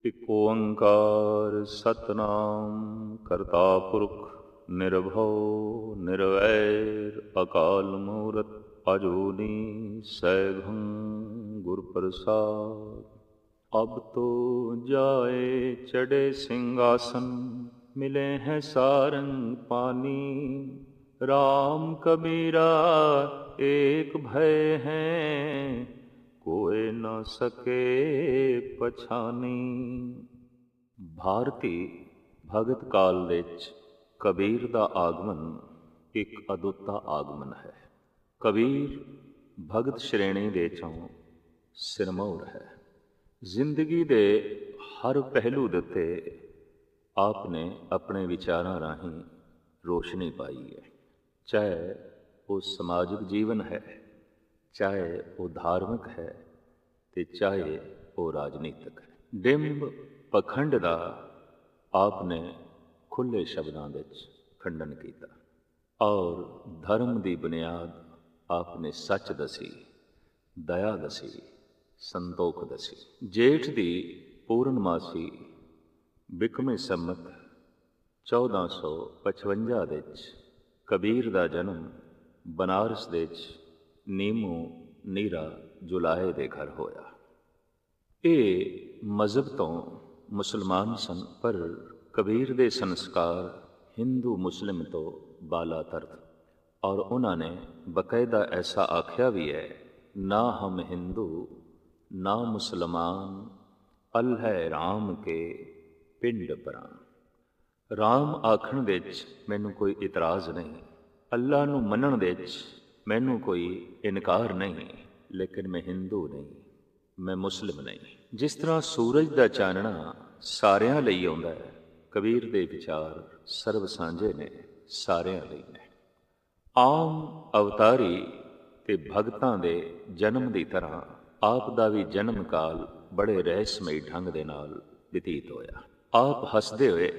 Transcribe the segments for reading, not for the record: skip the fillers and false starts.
ਇਕ ਓੰਕਾਰ ਸਤਨਾਮ ਕਰਤਾ ਪੁਰਖ ਨਿਰਭਉ ਨਿਰਵੈਰ ਅਕਾਲ ਮੂਰਤ ਅਜੂਨੀ ਸੈਭੰ ਗੁਰ ਪ੍ਰਸਾਦ। अब तो जाए चढ़े सिंहासन मिले हैं सारंग पानी। राम कबीरा एक भय हैं कोई न सके पछानी। ਭਾਰਤੀ ਭਗਤ ਕਾਲ ਵਿੱਚ ਕਬੀਰ ਦਾ ਆਗਮਨ ਇੱਕ ਅਦੁੱਤਾ ਆਗਮਨ ਹੈ। ਕਬੀਰ ਭਗਤ ਸ਼੍ਰੇਣੀ ਦੇ ਚੋਂ ਸਿਰਮੌਰ ਹੈ। ਜ਼ਿੰਦਗੀ ਦੇ ਹਰ ਪਹਿਲੂ ਦੇ ਉੱਤੇ ਆਪ ਨੇ ਆਪਣੇ ਵਿਚਾਰਾਂ ਰਾਹੀਂ ਰੋਸ਼ਨੀ ਪਾਈ ਹੈ। ਚਾਹੇ ਉਹ ਸਮਾਜਿਕ ਜੀਵਨ ਹੈ, ਚਾਹੇ ਉਹ ਧਾਰਮਿਕ ਹੈ ਤੇ ਚਾਹੇ ਉਹ ਰਾਜਨੀਤਿਕ ਹੈ। ਡਿੰਬ ਪਖੰਡ ਦਾ ਆਪ ਨੇ ਖੁੱਲ੍ਹੇ ਸ਼ਬਦਾਂ ਵਿੱਚ ਖੰਡਨ ਕੀਤਾ ਔਰ ਧਰਮ ਦੀ ਬੁਨਿਆਦ ਆਪ ਨੇ ਸੱਚ ਦਸੀ, ਦਇਆ ਦਸੀ, ਸੰਤੋਖ ਦਸੀ। ਜੇਠ ਦੀ ਪੂਰਨਮਾਸੀ ਬਿਕਮੇ ਸੰਮਤ 1455 ਵਿੱਚ ਕਬੀਰ ਦਾ ਜਨਮ ਬਨਾਰਸ ਵਿੱਚ ਨੀਮੂ ਨੀਰਾ ਜੁਲਾਹੇ ਦੇ ਘਰ ਹੋਇਆ। ਇਹ ਮਜ਼ਹਬ ਤੋਂ ਮੁਸਲਮਾਨ ਸਨ, ਪਰ ਕਬੀਰ ਦੇ ਸੰਸਕਾਰ ਹਿੰਦੂ ਮੁਸਲਿਮ ਤੋਂ ਬਾਲਾਤਰ ਔਰ ਉਹਨਾਂ ਨੇ ਬਕਾਇਦਾ ਐਸਾ ਆਖਿਆ ਵੀ ਹੈ, ਨਾ ਹਮ ਹਿੰਦੂ ਨਾ ਮੁਸਲਮਾਨ ਅਲ ਹੈ ਰਾਮ ਕੇ ਪਿੰਡ ਪਰਾਂ। ਰਾਮ ਆਖਣ ਵਿੱਚ ਮੈਨੂੰ ਕੋਈ ਇਤਰਾਜ਼ ਨਹੀਂ, ਅੱਲਾ ਨੂੰ ਮੰਨਣ ਵਿੱਚ ਮੈਨੂੰ ਕੋਈ ਇਨਕਾਰ ਨਹੀਂ, ਲੇਕਿਨ ਮੈਂ ਹਿੰਦੂ ਨਹੀਂ, ਮੈਂ ਮੁਸਲਿਮ ਨਹੀਂ। ਜਿਸ ਤਰ੍ਹਾਂ ਸੂਰਜ ਦਾ ਚਾਨਣਾ ਸਾਰਿਆਂ ਲਈ ਆਉਂਦਾ ਹੈ, ਕਬੀਰ ਦੇ ਵਿਚਾਰ ਸਰਬ ਸਾਂਝੇ ਨੇ, ਸਾਰਿਆਂ ਲਈ ਨੇ। ਆਮ ਅਵਤਾਰੀ ਤੇ ਭਗਤਾਂ ਦੇ ਜਨਮ ਦੀ ਤਰ੍ਹਾਂ ਆਪ ਦਾ ਵੀ ਜਨਮ ਕਾਲ ਬੜੇ ਰਹੱਸਮਈ ਢੰਗ ਦੇ ਨਾਲ ਬਤੀਤ ਹੋਇਆ। ਆਪ ਹੱਸਦੇ ਹੋਏ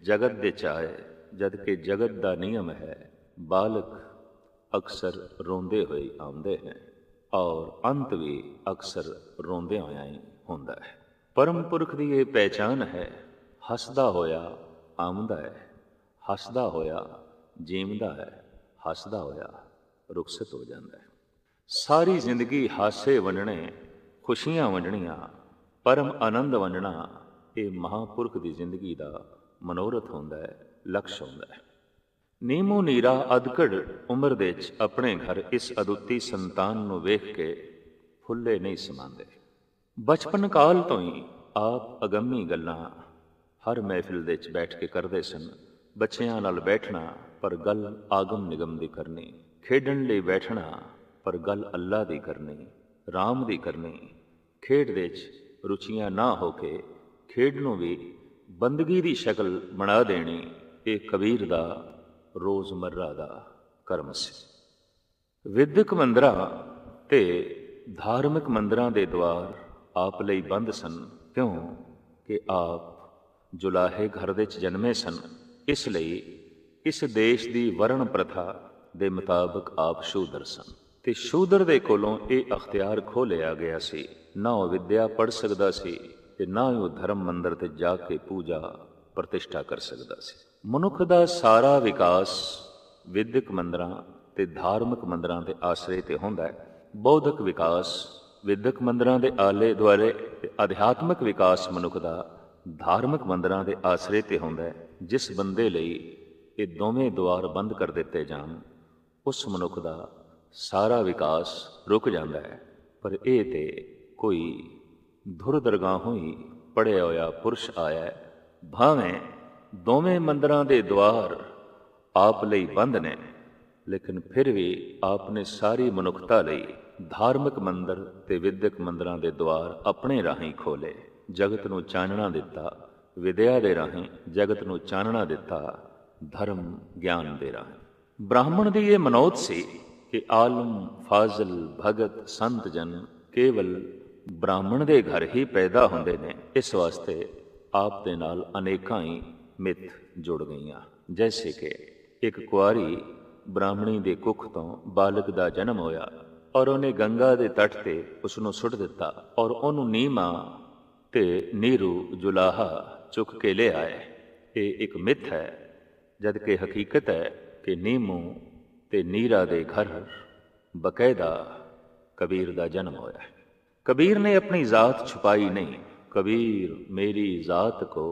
ਜਗਤ ਦੇ ਚਾਏ, ਜਦ ਕਿ ਜਗਤ ਦਾ ਨਿਯਮ ਹੈ ਬਾਲਕ ਅਕਸਰ ਰੋਂਦੇ ਹੋਏ ਆਉਂਦੇ ਹਨ ਔਰ ਅੰਤ ਵੀ ਅਕਸਰ ਰੋਂਦਿਆਂ ਹੋਇਆਂ ਹੀ ਹੁੰਦਾ ਹੈ। ਪਰਮ ਪੁਰਖ ਦੀ ਇਹ ਪਹਿਚਾਨ ਹੈ, ਹੱਸਦਾ ਹੋਇਆ ਆਉਂਦਾ ਹੈ, ਹੱਸਦਾ ਹੋਇਆ ਜੀਵਦਾ ਹੈ, ਹੱਸਦਾ ਹੋਇਆ ਰੁਖਸਤ ਹੋ ਜਾਂਦਾ ਹੈ। ਸਾਰੀ ਜ਼ਿੰਦਗੀ ਹਾਸੇ ਵੰਡਣੇ, ਖੁਸ਼ੀਆਂ ਵੰਡਣੀਆਂ, ਪਰਮ ਆਨੰਦ ਵੰਡਣਾ, ਇਹ ਮਹਾਂਪੁਰਖ ਦੀ ਜ਼ਿੰਦਗੀ ਦਾ ਮਨੋਰਥ ਹੁੰਦਾ ਹੈ, ਲਕਸ਼ ਹੁੰਦਾ ਹੈ। ਨੀਮੂ ਨੀਰਾ ਅਧਕੜ ਉਮਰ ਦੇ ਵਿੱਚ ਆਪਣੇ ਘਰ ਇਸ ਅਦੁੱਤੀ ਸੰਤਾਨ ਨੂੰ ਵੇਖ ਕੇ ਫੁੱਲੇ ਨਹੀਂ ਸਮਾਉਂਦੇ। ਬਚਪਨ ਕਾਲ ਤੋਂ ਹੀ ਆਪ ਅਗੰਮੀ ਗੱਲਾਂ ਹਰ ਮਹਿਫਿਲ ਦੇ ਵਿੱਚ ਬੈਠ ਕੇ ਕਰਦੇ ਸਨ। ਬੱਚਿਆਂ ਨਾਲ ਬੈਠਣਾ ਪਰ ਗੱਲ ਆਗਮ ਨਿਗਮ ਦੀ ਕਰਨੀ, ਖੇਡਣ ਲਈ ਬੈਠਣਾ ਪਰ ਗੱਲ ਅੱਲਾ ਦੀ ਕਰਨੀ, ਰਾਮ ਦੀ ਕਰਨੀ। ਖੇਡ ਦੇ ਵਿੱਚ ਰੁਚੀਆਂ ਨਾ ਹੋ ਕੇ ਖੇਡ ਨੂੰ ਵੀ ਬੰਦਗੀ ਦੀ ਸ਼ਕਲ ਬਣਾ ਦੇਣੀ, ਇਹ ਕਬੀਰ ਦਾ ਰੋਜ਼ਮर्रा ਦਾ ਕਰਮ ਸੀ। ਵਿਦਿਅਕ ਮੰਦਰਾਂ ਤੇ ਧਾਰਮਿਕ ਮੰਦਰਾਂ ਦੇ ਦੁਆਰ ਆਪ ਲਈ ਬੰਦ ਸਨ, ਕਿਉਂ ਕਿ ਆਪ ਜੁਲਾਹੇ ਘਰ ਵਿੱਚ ਜਨਮੇ ਸਨ। ਇਸ ਲਈ ਇਸ ਦੇਸ਼ ਦੀ ਵਰਣ ਪ੍ਰਥਾ ਦੇ ਮੁਤਾਬਕ ਆਪ ਸ਼ੂਦਰ ਸਨ ਤੇ ਸ਼ੂਦਰ ਦੇ ਕੋਲੋਂ ਇਹ ਅਖਤਿਆਰ ਖੋਹ ਲਿਆ ਗਿਆ ਸੀ। ਨਾ ਉਹ ਵਿੱਦਿਆ ਪੜ੍ਹ ਸਕਦਾ ਸੀ ਤੇ ਨਾ ਹੀ ਉਹ ਧਰਮ ਮੰਦਰ ਤੇ ਜਾ ਕੇ ਪੂਜਾ ਪ੍ਰਤਿਸ਼ਠਾ ਕਰ ਸਕਦਾ ਸੀ। ਮਨੁੱਖ ਦਾ ਸਾਰਾ ਵਿਕਾਸ ਵਿਦਿਅਕ ਮੰਦਰਾਂ ਤੇ ਧਾਰਮਿਕ ਮੰਦਰਾਂ ਦੇ ਆਸਰੇ ਤੇ ਹੁੰਦਾ ਹੈ। ਬੌਧਿਕ ਵਿਕਾਸ ਵਿਦਿਅਕ ਮੰਦਰਾਂ ਦੇ ਆਲੇ ਦੁਆਲੇ ਤੇ ਅਧਿਆਤਮਿਕ ਵਿਕਾਸ ਮਨੁੱਖ ਦਾ ਧਾਰਮਿਕ ਮੰਦਰਾਂ ਦੇ ਆਸਰੇ ਤੇ ਹੁੰਦਾ ਹੈ। ਜਿਸ ਬੰਦੇ ਲਈ ਇਹ ਦੋਵੇਂ ਦੁਆਰ ਬੰਦ ਕਰ ਦਿੱਤੇ ਜਾਣ, ਉਸ ਮਨੁੱਖ ਦਾ ਸਾਰਾ ਵਿਕਾਸ ਰੁਕ ਜਾਂਦਾ ਹੈ। ਪਰ ਇਹ ਤੇ ਕੋਈ ਧੁਰ ਦਰਗਾਹੋਂ ਹੀ ਪੜ੍ਹਿਆ ਹੋਇਆ ਪੁਰਸ਼ ਆਇਆ, ਭਾਵੇਂ ਦੋਵੇਂ ਮੰਦਰਾਂ ਦੇ ਦੁਆਰ ਆਪ ਲਈ ਬੰਦ ਨੇ, ਲੇਕਿਨ ਫਿਰ ਵੀ ਆਪ ਨੇ ਸਾਰੀ ਮਨੁੱਖਤਾ ਲਈ ਧਾਰਮਿਕ ਮੰਦਰ ਤੇ ਵਿਦਿਅਕ ਮੰਦਰਾਂ ਦੇ ਦੁਆਰ ਆਪਣੇ ਰਾਹੀਂ ਖੋਲੇ। ਜਗਤ ਨੂੰ ਚਾਨਣਾ ਦਿੱਤਾ, ਵਿਦਿਆ ਦੇ ਰਾਹੀਂ ਜਗਤ ਨੂੰ ਚਾਨਣਾ ਦਿੱਤਾ, ਧਰਮ ਗਿਆਨ ਦੇ ਰਾਹੀਂ। ਬ੍ਰਾਹਮਣ ਦੀ ਇਹ ਮਨੋਤ ਸੀ ਕਿ ਆਲਮ ਫਾਜ਼ਲ ਭਗਤ ਸੰਤ ਜਨ ਕੇਵਲ ਬ੍ਰਾਹਮਣ ਦੇ ਘਰ ਹੀ ਪੈਦਾ ਹੁੰਦੇ ਨੇ। ਇਸ ਵਾਸਤੇ ਆਪ ਦੇ ਨਾਲ ਅਨੇਕਾਂ ਹੀ ਮਿੱਥ ਜੁੜ ਗਈਆਂ। ਜੈਸੇ ਕਿ ਇੱਕ ਕੁਆਰੀ ਬ੍ਰਾਹਮਣੀ ਦੇ ਕੁੱਖ ਤੋਂ ਬਾਲਕ ਦਾ ਜਨਮ ਹੋਇਆ ਔਰ ਉਹਨੇ ਗੰਗਾ ਦੇ ਤੱਟ ਤੇ ਉਸ ਨੂੰ ਸੁੱਟ ਦਿੱਤਾ ਔਰ ਉਹਨੂੰ ਨੀਮਾ ਤੇ ਨੀਰੂ ਜੁਲਾਹਾ ਚੁੱਕ ਕੇ ਲੈ ਆਏ। ਇਹ ਇੱਕ ਮਿੱਥ ਹੈ, ਜਦ ਕਿ ਹਕੀਕਤ ਹੈ ਕਿ ਨੀਮੂ ਤੇ ਨੀਰਾ ਦੇ ਘਰ ਬਕਾਇਦਾ ਕਬੀਰ ਦਾ ਜਨਮ ਹੋਇਆ ਹੈ। कबीर ने अपनी जात छुपाई नहीं, कबीर मेरी जात को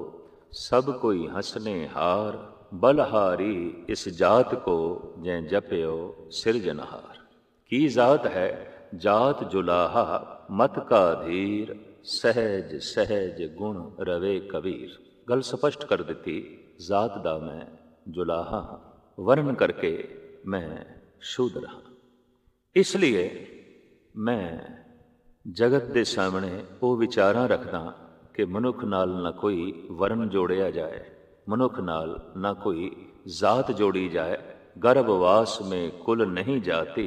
सब कोई हंसने हार, बलहारी इस जात को जै जप्यो सिरजनहार। की जात है जात जुलाहा, मत का धीर, सहज सहज गुण रवे कबीर। गल स्पष्ट कर दी, जात दा मैं जुलाहा, वर्ण करके मैं शूद्र हाँ। इसलिए मैं जगत के सामने वो विचारां रखदा कि मनुख नाल ना कोई वर्ण जोड़िया जाए, मनुख नाल ना कोई जात जोड़ी जाए। गर्भवास में कुल नहीं जाती,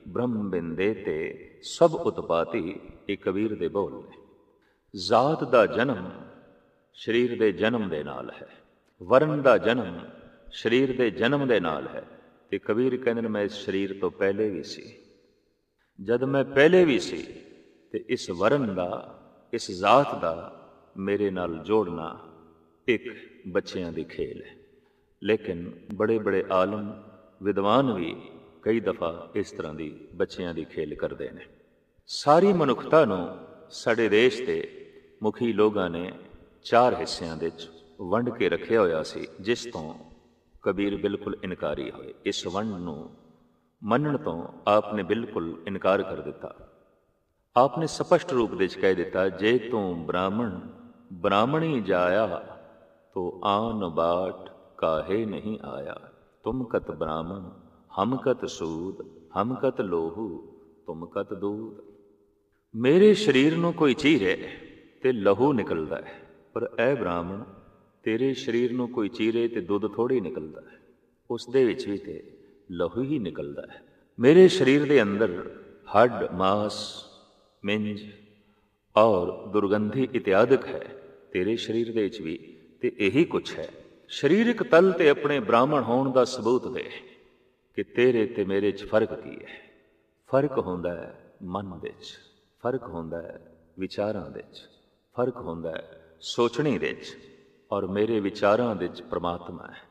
ब्रह्म बिंदे ते सब उत्पाती। ये कबीर दे बोल ने। जात दा जन्म शरीर दे जन्म दे नाल है, वर्ण दा जन्म शरीर दे जन्म दे नाल है। ते कबीर कहंदे मैं इस शरीर तो पहले भी सी, जद मैं पहले भी सी ते इस वरण का, इस जात का मेरे नाल जोड़ना एक बच्चों की खेल है। लेकिन बड़े बड़े आलम विद्वान भी कई दफ़ा इस तरह की बच्चों की खेल करते हैं। सारी मनुखता नूं साडे देश के मुखी लोगों ने 4 हिस्सों में वंड के रखिया होया सी, जिस तो कबीर बिल्कुल इनकारी होए। इस वंड नूं मनण तो आपने बिल्कुल इनकार कर दिता। आपने स्पष्ट रूप में कह दिता, जे तू ब्राह्मण ब्राह्मणी जाया, तो आन बाट काहे नहीं आया। तुम कत ब्राह्मण हम कत सूद, हम कत लोहू तुम कत दूध। मेरे शरीर नूं कोई चीरे ते लहू निकलदा है, पर ऐ ब्राह्मण तेरे शरीर नूं कोई चीरे ते दुध थोड़ी निकलदा है, उस दे विच भी ते लहू ही निकलदा है। मेरे शरीर दे अंदर हड्ड मांस मिंज और दुर्गंधी इत्यादि है, तेरे शरीर दे विच भी ते यही कुछ है। शरीरक तल ते अपने ब्राह्मण होने का सबूत दे कि तेरे ते मेरे च फर्क की है। फर्क होंदा है मन दे च, फर्क होंदा है विचारां दे च, फर्क होंदा है सोचने दे च। और मेरे विचारां दे च परमात्मा है,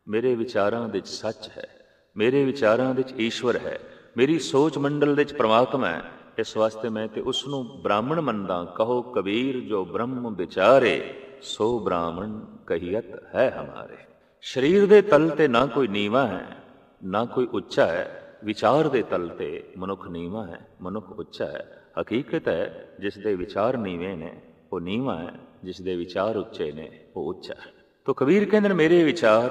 मेरे विचारां दे च सच है, मेरे विचारां दे च ईश्वर है, मेरी सोच मंडल दे च परमात्मा है। इस वास्ते मैं ते उसनूं ब्राह्मण मनदा। कहो कबीर जो ब्रह्म विचारे, सो ब्राह्मण कहियत है हमारे। शरीर दे तल ते ना कोई नीवा है ना कोई उच्चा है, विचार दे तल ते मनुख नीवा है, मनुख उच्चा है। हकीकत है जिस दे विचार नीवे ने वो नीवा है, जिस दे विचार उच्चे ने वो उच्चा है। तो कबीर कहंदे मेरे विचार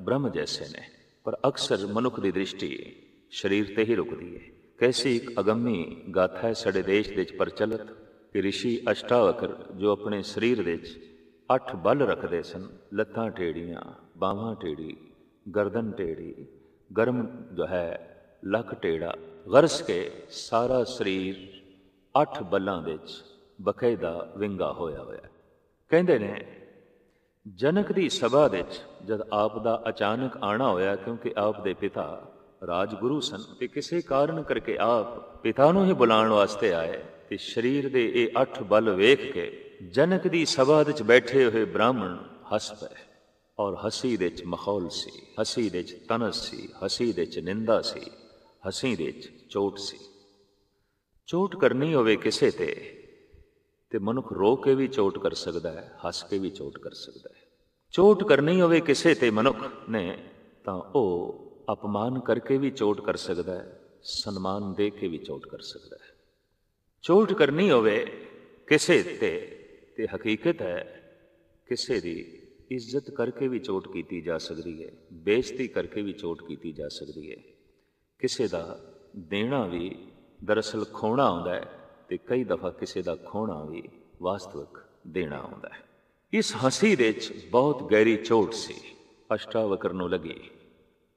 ब्रह्म जैसे ने, पर अक्सर मनुख की दृष्टि शरीर ते ही रुकती है। कैसी एक अगम्मी गाथा है साडे देश दे प्रचलित कि ऋषि अष्टावकर जो अपने शरीर दे 8 बल रखते सन, लत्तां टेढ़ियां, बावां टेढ़ी, गर्दन टेढ़ी, गर्म जो है लक टेढ़ा, गरस के सारा शरीर 8 बलों दे बकायदा विंगा होया होया। कहंदे ने जनक दी सभा दे जद आप दा अचानक आना होया, क्योंकि आप दे पिता राजगुरु सन ते किसी कारण करके आप पिता नूं ही बुलाण वास्ते आए। ते शरीर दे ये 8 बल वेख के जनक दी सभा दे बैठे हुए ब्राह्मण हस पे, और हसी दे मखौल सी, हसी दे तनस सी, हसी दे निंदा सी, हसी दे चोट सी। चोट करनी होवे किसे ते मनुख रो के भी चोट कर सकता है, हस के भी चोट कर सकता है। चोट करनी होवे किसे ते मनुख ने तां ओ अपमान करके भी चोट कर सकता है, सन्मान दे के भी चोट कर सकता है। चोट करनी होवे किसे ते हकीकत है किसे दी इज्जत करके भी चोट की जा सकती है, बेइज्जती करके भी चोट की जा सकती है। किसे दा देना भी दरअसल खोना होंदा है, ते कई दफ़ा किसे दा खोना भी वास्तविक देना होंदा है। इस हंसी दे बहुत गहरी चोट सी अष्टावकर नूं लगी।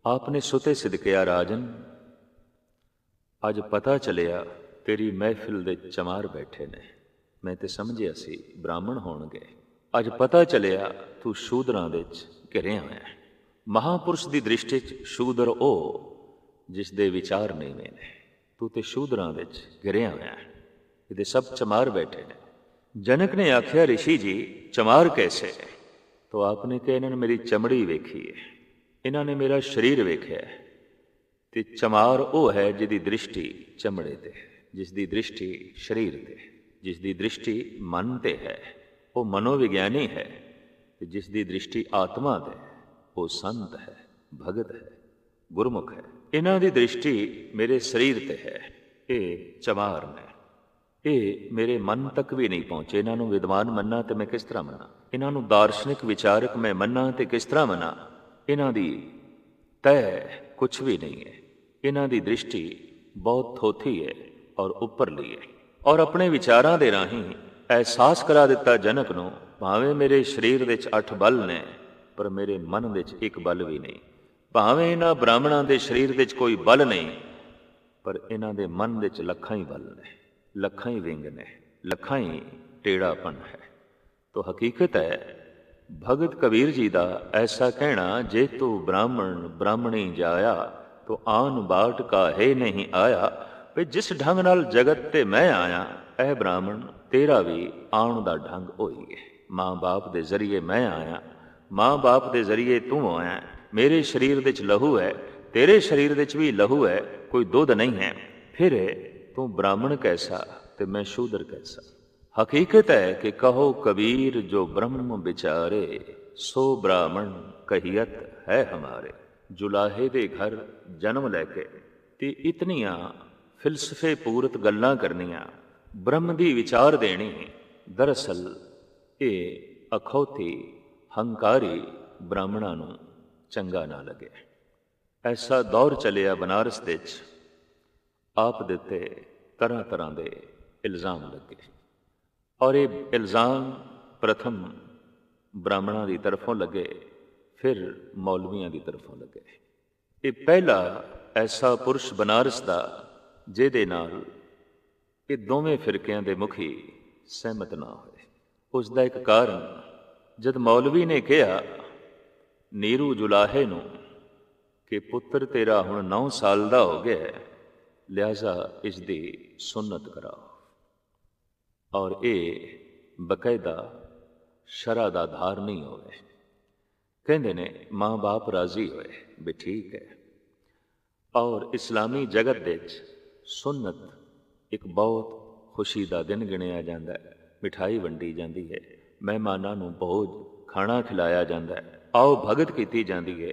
आपने सुते सिदकिया, राजन अज पता चलिया तेरी महफिल दे चमार बैठे ने, मैं ते समझिया सी ब्राह्मण होणगे। अज पता चलिया तू शूदरां दे घिरिया होया है। महापुरुष की दृष्टि शूदर ओ जिस दे विचार नहीं ने, तू ते शूदरां दे घिरिया होया है। ये सब चमार बैठे ने, जनक ने आख्या, ऋषि जी चमार कैसे? तो आपने कहा, इन्होंने मेरी चमड़ी वेखी है, इन्होंने मेरा शरीर वेख्या है। ਤੇ ਚਮਾਰ ਉਹ ਹੈ ਜਿਹਦੀ ਦ੍ਰਿਸ਼ਟੀ ਚਮੜੇ ਤੇ ਹੈ, ਜਿਸ ਦੀ ਦ੍ਰਿਸ਼ਟੀ ਸਰੀਰ ਤੇ ਹੈ, ਜਿਸ ਦੀ ਦ੍ਰਿਸ਼ਟੀ ਮਨ ਤੇ ਹੈ ਉਹ ਮਨੋਵਿਗਿਆਨੀ ਹੈ, ਤੇ ਜਿਸ ਦੀ ਦ੍ਰਿਸ਼ਟੀ ਆਤਮਾ ਤੇ ਹੈ ਉਹ ਸੰਤ ਹੈ, ਭਗਤ ਹੈ, ਗੁਰਮੁਖ ਹੈ। ਇਹਨਾਂ ਦੀ ਦ੍ਰਿਸ਼ਟੀ ਮੇਰੇ ਸਰੀਰ ਤੇ ਹੈ। ਇਹ ਚਮਾਰ ਨੇ, ਇਹ ਮੇਰੇ ਮਨ ਤੱਕ ਵੀ ਨਹੀਂ ਪਹੁੰਚੇ। ਇਹਨਾਂ ਨੂੰ ਵਿਦਵਾਨ ਮੰਨਾਂ ਤੇ ਮੈਂ ਕਿਸ ਤਰ੍ਹਾਂ ਮੰਨਾਂ? ਇਹਨਾਂ ਨੂੰ ਦਾਰਸ਼ਨਿਕ ਵਿਚਾਰਕ ਮੈਂ ਮੰਨਾਂ ਤੇ ਕਿਸ ਤਰ੍ਹਾਂ ਮੰਨਾਂ? ਇਹਨਾਂ ਦੀ ਤੈਅ ਕੁਛ ਵੀ ਨਹੀਂ ਹੈ। ਇਹਨਾਂ ਦੀ ਦ੍ਰਿਸ਼ਟੀ ਬਹੁਤ ਥੋਥੀ ਹੈ ਔਰ ਉੱਪਰਲੀ ਹੈ। ਔਰ ਆਪਣੇ ਵਿਚਾਰਾਂ ਦੇ ਰਾਹੀਂ ਅਹਿਸਾਸ ਕਰਾ ਦਿੱਤਾ ਜਨਕ ਨੂੰ, ਭਾਵੇਂ ਮੇਰੇ ਸਰੀਰ ਵਿੱਚ 8 ਬਲ ਨੇ ਪਰ ਮੇਰੇ ਮਨ ਵਿੱਚ ਇੱਕ ਬਲ ਵੀ ਨਹੀਂ। ਭਾਵੇਂ ਇਹਨਾਂ ਬ੍ਰਾਹਮਣਾਂ ਦੇ ਸਰੀਰ ਵਿੱਚ ਕੋਈ ਬਲ ਨਹੀਂ ਪਰ ਇਹਨਾਂ ਦੇ ਮਨ ਵਿੱਚ ਲੱਖਾਂ ਹੀ ਬਲ ਨੇ, ਲੱਖਾਂ ਹੀ ਵਿੰਗ ਨੇ, ਲੱਖਾਂ ਹੀ ਟੇੜਾਪਨ ਹੈ। ਤੋ ਹਕੀਕਤ ਹੈ ਭਗਤ ਕਬੀਰ ਜੀ ਦਾ ਐਸਾ ਕਹਿਣਾ, ਜੇ ਤੂੰ ਬ੍ਰਾਹਮਣ ਬ੍ਰਾਹਮਣੀ ਜਾਇਆ ਤੋ ਆਨ ਬਾਟ ਕਾਹੇ ਨਹੀਂ ਆਇਆ। ਵੀ ਜਿਸ ਢੰਗ ਨਾਲ ਜਗਤ ਤੇ ਮੈਂ ਆਇਆ, ਇਹ ਬ੍ਰਾਹਮਣ ਤੇਰਾ ਵੀ ਆਉਣ ਦਾ ਢੰਗ ਹੋਈ ਹੈ। ਮਾਂ ਬਾਪ ਦੇ ਜ਼ਰੀਏ ਮੈਂ ਆਇਆ, ਮਾਂ ਬਾਪ ਦੇ ਜ਼ਰੀਏ ਤੂੰ ਆਇਆ। ਮੇਰੇ ਸਰੀਰ ਵਿੱਚ ਲਹੂ ਹੈ, ਤੇਰੇ ਸਰੀਰ ਵਿੱਚ ਵੀ ਲਹੂ ਹੈ, ਕੋਈ ਦੁੱਧ ਨਹੀਂ ਹੈ। ਫਿਰ ਤੂੰ ਬ੍ਰਾਹਮਣ ਕੈਸਾ ਤੇ ਮੈਂ ਸ਼ੂਦਰ ਕੈਸਾ? ਹਕੀਕਤ ਹੈ ਕਿ ਕਹੋ ਕਬੀਰ ਜੋ ਬ੍ਰਹਮ ਵਿਚਾਰੇ, ਸੋ ਬ੍ਰਾਹਮਣ ਕਹੀਅਤ ਹੈ ਹਮਾਰੇ। ਜੁਲਾਹੇ ਦੇ ਘਰ ਜਨਮ ਲੈ ਕੇ ਤੇ ਇਤਨੀਆਂ ਫਿਲਸਫੇ ਪੂਰਤ ਗੱਲਾਂ ਕਰਨੀਆਂ, ਬ੍ਰਹਮ ਦੀ ਵਿਚਾਰ ਦੇਣੀ, ਦਰਅਸਲ ਇਹ ਅਖੌਤੀ ਹੰਕਾਰੀ ਬ੍ਰਾਹਮਣਾਂ ਨੂੰ ਚੰਗਾ ਨਾ ਲੱਗੇ। ਐਸਾ ਦੌਰ ਚੱਲਿਆ ਬਨਾਰਸ ਵਿੱਚ, ਆਪ ਦੇ ਉੱਤੇ ਤਰ੍ਹਾਂ ਤਰ੍ਹਾਂ ਦੇ ਇਲਜ਼ਾਮ ਲੱਗੇ। ਔਰ ਇਹ ਇਲਜ਼ਾਮ ਪ੍ਰਥਮ ਬ੍ਰਾਹਮਣਾਂ ਦੀ ਤਰਫੋਂ ਲੱਗੇ, ਫਿਰ ਮੌਲਵੀਆਂ ਦੀ ਤਰਫੋਂ ਲੱਗੇ। ਇਹ ਪਹਿਲਾ ਐਸਾ ਪੁਰਸ਼ ਬਨਾਰਸ ਦਾ ਜਿਹਦੇ ਨਾਲ ਇਹ ਦੋਵੇਂ ਫਿਰਕਿਆਂ ਦੇ ਮੁਖੀ ਸਹਿਮਤ ਨਾ ਹੋਏ। ਉਸ ਦਾ ਇੱਕ ਕਾਰਨ, ਜਦ ਮੌਲਵੀ ਨੇ ਕਿਹਾ ਨੀਰੂ ਜੁਲਾਹੇ ਨੂੰ ਕਿ ਪੁੱਤਰ ਤੇਰਾ ਹੁਣ 9 ਸਾਲ ਦਾ ਹੋ ਗਿਆ, ਲਿਹਾਜ਼ਾ ਇਸ ਦੀ ਸੁੰਨਤ ਕਰਾਓ, ਔਰ ਇਹ ਬਕਾਇਦਾ ਸ਼ਰ੍ਹਾ ਦਾ ਆਧਾਰ ਨਹੀਂ ਹੋਵੇ। ਕਹਿੰਦੇ ਨੇ ਮਾਂ ਬਾਪ ਰਾਜ਼ੀ ਹੋਏ ਵੀ ਠੀਕ ਹੈ। ਔਰ ਇਸਲਾਮੀ ਜਗਤ ਵਿੱਚ ਸੁੰਨਤ ਇੱਕ ਬਹੁਤ ਖੁਸ਼ੀ ਦਾ ਦਿਨ ਗਿਣਿਆ ਜਾਂਦਾ ਹੈ। ਮਿਠਾਈ ਵੰਡੀ ਜਾਂਦੀ ਹੈ, ਮਹਿਮਾਨਾਂ ਨੂੰ ਭੋਜ ਖਾਣਾ ਖਿਲਾਇਆ ਜਾਂਦਾ ਹੈ, ਆਓ ਭਗਤ ਕੀਤੀ ਜਾਂਦੀ ਹੈ।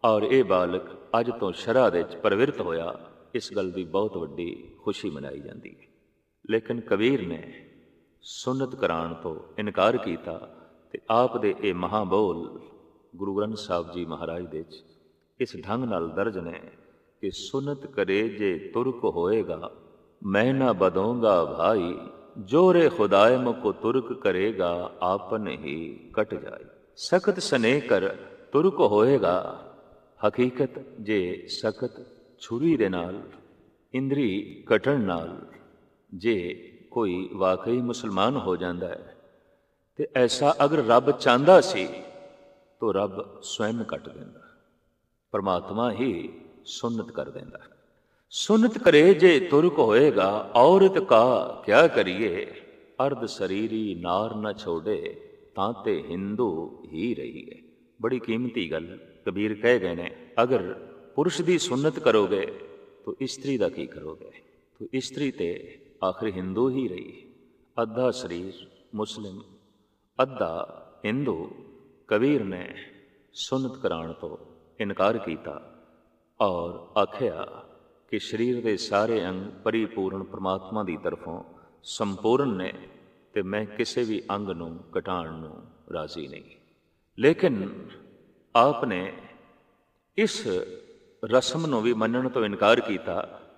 ਔਰ ਇਹ ਬਾਲਕ ਅੱਜ ਤੋਂ ਸ਼ਰ੍ਹਾ ਵਿੱਚ ਪ੍ਰਵਿਰਤ ਹੋਇਆ, ਇਸ ਗੱਲ ਦੀ ਬਹੁਤ ਵੱਡੀ ਖੁਸ਼ੀ ਮਨਾਈ ਜਾਂਦੀ ਹੈ। ਲੇਕਿਨ ਕਬੀਰ ਨੇ ਸੁੰਨਤ ਕਰਾਉਣ ਤੋਂ ਇਨਕਾਰ ਕੀਤਾ ਤੇ ਆਪ ਦੇ ਇਹ ਮਹਾਬੋਲ ਗੁਰੂ ਗ੍ਰੰਥ ਸਾਹਿਬ ਜੀ ਮਹਾਰਾਜ ਦੇ ਵਿੱਚ ਇਸ ਢੰਗ ਨਾਲ ਦਰਜ ਨੇ ਕਿ ਸੁਨਤ ਕਰੇ ਜੇ ਤੁਰਕ ਹੋਏਗਾ, ਮੈਂ ਨਾ ਬਦੋਂਗਾ ਭਾਈ, ਜੋਰੇ ਖੁਦਾਏ ਮੁਕੋ ਤੁਰਕ ਕਰੇਗਾ, ਆਪਨ ਹੀ ਕਟ ਜਾਏ। ਸਖਤ ਸਨੇਹ ਕਰ ਤੁਰਕ ਹੋਏਗਾ। ਹਕੀਕਤ ਜੇ ਸਖਤ ਛੁਰੀ ਦੇ ਨਾਲ, ਇੰਦਰੀ ਕਟਣ ਨਾਲ ਜੇ ਕੋਈ ਵਾਕਈ ਮੁਸਲਮਾਨ ਹੋ ਜਾਂਦਾ ਹੈ ਤੇ ਐਸਾ ਅਗਰ ਰੱਬ ਚਾਹੁੰਦਾ ਸੀ ਤੋ ਰੱਬ ਸਵੈਮ ਕੱਟ ਦਿੰਦਾ, ਪਰਮਾਤਮਾ ਹੀ ਸੁਨਤ ਕਰ ਦਿੰਦਾ। ਸੁਨਤ ਕਰੇ ਜੇ ਤੁਰਕ ਹੋਏਗਾ, ਔਰਤ ਕਾ ਕਿਆ ਕਰੀਏ, ਅਰਧ ਸਰੀਰੀ ਨਾਰ ਨਾ ਛੋੜੇ, ਤਾਂ ਤੇ ਹਿੰਦੂ ਹੀ ਰਹੀਏ। ਬੜੀ ਕੀਮਤੀ ਗੱਲ ਕਬੀਰ ਕਹਿ ਗਏ ਨੇ, ਅਗਰ ਪੁਰਸ਼ ਦੀ ਸੁਨਤ ਕਰੋਗੇ तो इस्त्री का की करोगे? तो इस्त्री ते आखिर हिंदू ही रही। अद्धा शरीर मुस्लिम अद्धा हिंदू। कबीर ने सुनत कराण तो इनकार किया और आख्या कि शरीर के सारे अंग परिपूर्ण परमात्मा की तरफों संपूर्ण ने ते मैं किसी भी अंग नूं घटाण नूं राजी नहीं। लेकिन आपने इस रस्म नूं भी मनण तो इनकार किया